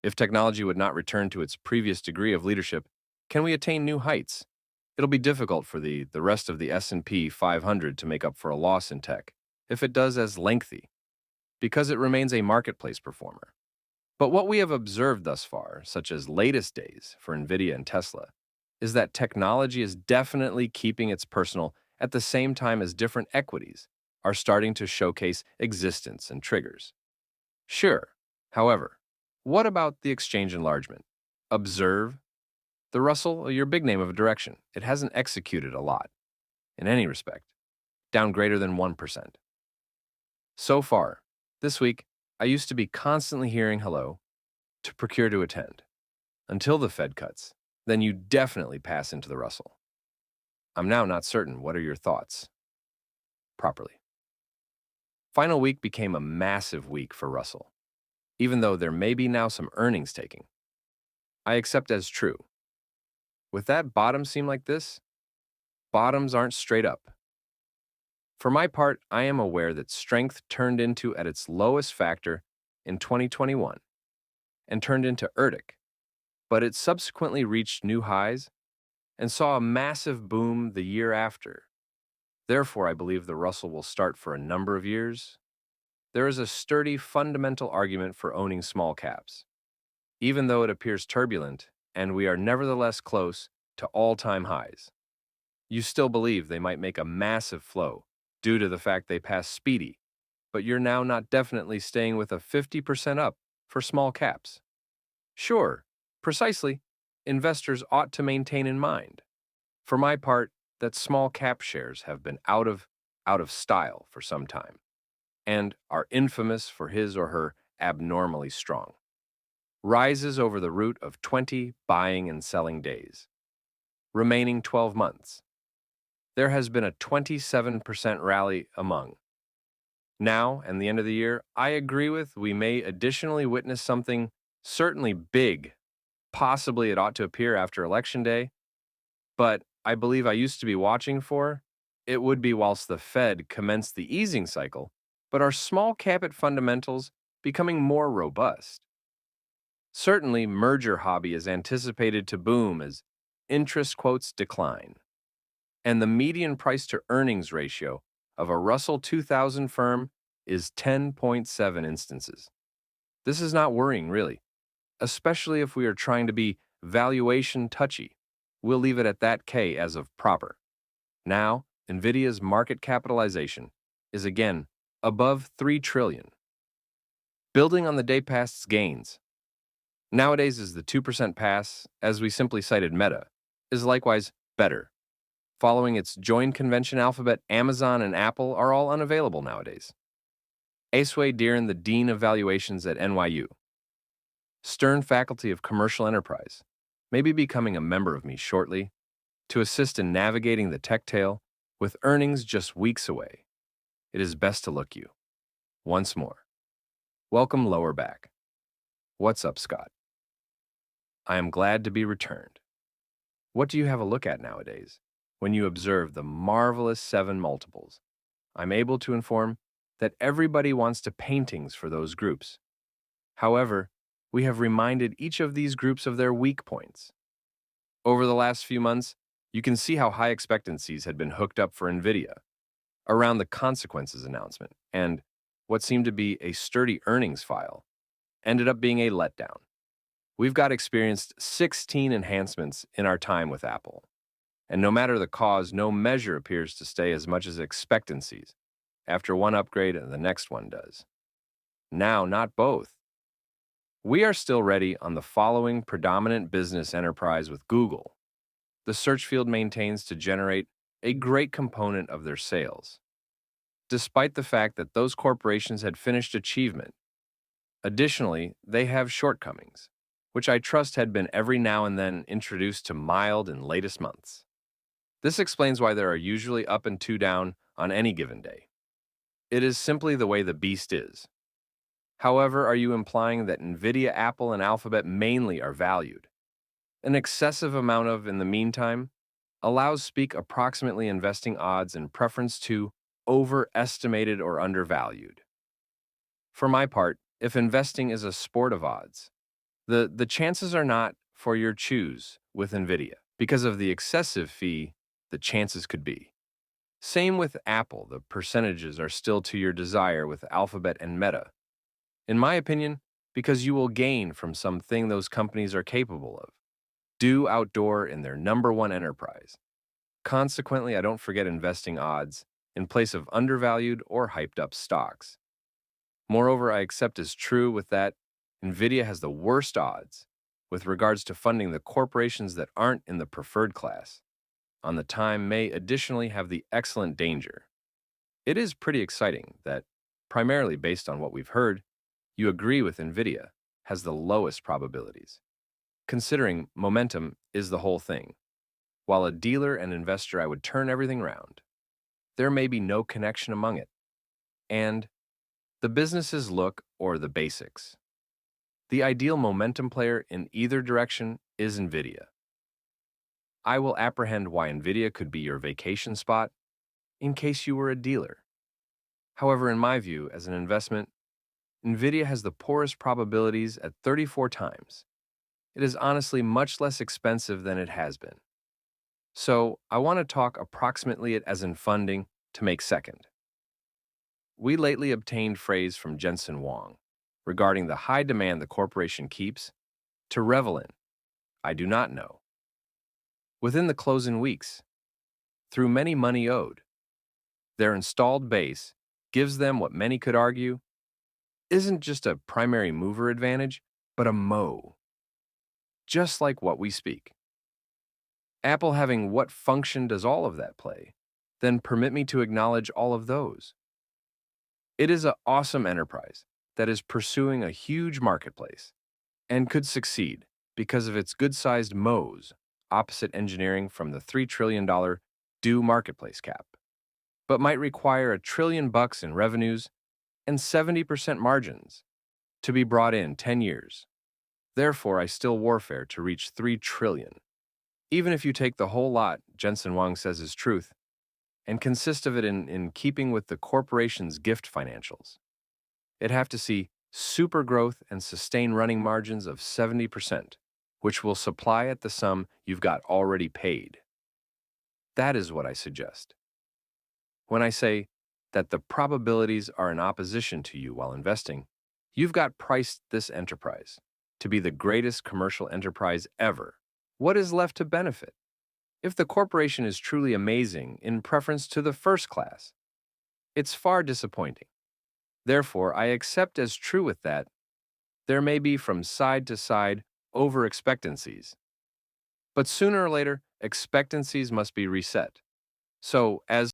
If technology would not return to its previous degree of leadership, can we attain new heights? It'll be difficult for the rest of the S&P 500 to make up for a loss in tech, if it does as lengthy, because it remains a marketplace performer. But what we have observed thus far, such as latest days for Nvidia and Tesla, is that technology is definitely keeping its personal at the same time as different equities are starting to showcase existence and triggers. Sure, however, what about the exchange enlargement? Observe the Russell, your big name of a direction. It hasn't executed a lot, in any respect, down greater than 1%. So far, this week, I used to be constantly hearing hello to procure to attend. Until the Fed cuts, then you definitely pass into the Russell. I'm now not certain. What are your thoughts? Properly. Final week became a massive week for Russell, even though there may be now some earnings taking. I accept as true. With that bottom seem like this, bottoms aren't straight up. For my part, I am aware that strength turned into at its lowest factor in 2021 and turned into erratic, but it subsequently reached new highs and saw a massive boom the year after. Therefore, I believe the Russell will start for a number of years. There is a sturdy fundamental argument for owning small caps, even though it appears turbulent and we are nevertheless close to all-time highs. You still believe they might make a massive flow due to the fact they pass speedy, but you're now not definitely staying with a 50% up for small caps. Sure, precisely, investors ought to maintain in mind. For my part, that small cap shares have been out of style for some time and are infamous for his or her abnormally strong rises over the root of 20 buying and selling days. Remaining 12 months. There has been a 27% rally among. Now, and the end of the year, I agree with we may additionally witness something certainly big. Possibly it ought to appear after Election Day, but I believe I used to be watching for it would be whilst the Fed commenced the easing cycle, but our small cap fundamentals becoming more robust. Certainly, merger hobby is anticipated to boom as interest quotes decline, and the median price to earnings ratio of a Russell 2000 firm is 10.7 instances. This is not worrying, really, especially if we are trying to be valuation touchy. We'll leave it at that K as of proper. Now, Nvidia's market capitalization is again above 3 trillion. Building on the day past's gains, nowadays is the 2% pass, as we simply cited Meta, is likewise better. Following its joined convention, Alphabet, Amazon, and Apple are all unavailable nowadays. Aceway Deeren, the Dean of Valuations at NYU, Stern Faculty of Commercial Enterprise, may be becoming a member of me shortly to assist in navigating the tech tail with earnings just weeks away. It is best to look you. Once more. Welcome lower back. What's up, Scott? I am glad to be returned. What do you have a look at nowadays? When you observe the marvelous 7 multiples, I'm able to inform that everybody wants to paintings for those groups. However, we have reminded each of these groups of their weak points. Over the last few months, you can see how high expectancies had been hooked up for Nvidia around the consequences announcement, and what seemed to be a sturdy earnings file ended up being a letdown. We've got experienced 16 enhancements in our time with Apple, and no matter the cause, no measure appears to stay as much as expectancies after one upgrade and the next one does. Now, not both. We are still ready on the following predominant business enterprise with Google. The search field maintains to generate a great component of their sales, despite the fact that those corporations had finished achievement. Additionally, they have shortcomings, which I trust had been every now and then introduced to mild in latest months. This explains why there are usually up and 2 down on any given day. It is simply the way the beast is. However, are you implying that Nvidia, Apple, and Alphabet mainly are valued? An excessive amount of, in the meantime, allows speak approximately investing odds in preference to overestimated or undervalued. For my part, if investing is a sport of odds, The chances are not for your choose with Nvidia. Because of the excessive fee, the chances could be. Same with Apple, the percentages are still to your desire with Alphabet and Meta. In my opinion, because you will gain from something those companies are capable of. Do outdoor in their number one enterprise. Consequently, I don't forget investing odds in place of undervalued or hyped up stocks. Moreover, I accept as true with that Nvidia has the worst odds with regards to funding the corporations that aren't in the preferred class. On the time may additionally have the excellent danger. It is pretty exciting that, primarily based on what we've heard, you agree with Nvidia has the lowest probabilities. Considering momentum is the whole thing. While a dealer and investor, I would turn everything round. There may be no connection among it. And the businesses look or the basics. The ideal momentum player in either direction is Nvidia. I will apprehend why Nvidia could be your vacation spot in case you were a dealer. However, in my view, as an investment, Nvidia has the poorest probabilities at 34 times. It is honestly much less expensive than it has been. So I want to talk approximately it as in funding to make second. We lately obtained phrase from Jensen Huang regarding the high demand the corporation keeps to revel in. I do not know. Within the close-in weeks, through many money owed, their installed base gives them what many could argue isn't just a primary mover advantage, but a mo, just like what we speak. Apple having what function does all of that play? Then permit me to acknowledge all of those. It is an awesome enterprise that is pursuing a huge marketplace and could succeed because of its good-sized mo's, opposite engineering from the $3 trillion due marketplace cap, but might require $1 trillion in revenues and 70% margins to be brought in 10 years. Therefore, I still warfare to reach 3 trillion. Even if you take the whole lot, Jensen Huang says is truth, and consist of it in keeping with the corporation's gift financials. It'd have to see super growth and sustain running margins of 70%, which will supply at the sum you've got already paid. That is what I suggest. When I say that the probabilities are in opposition to you while investing, you've got priced this enterprise to be the greatest commercial enterprise ever. What is left to benefit? If the corporation is truly amazing in preference to the first class, it's far disappointing. Therefore, I accept as true with that there may be from side to side over expectancies. But sooner or later, expectancies must be reset. So, as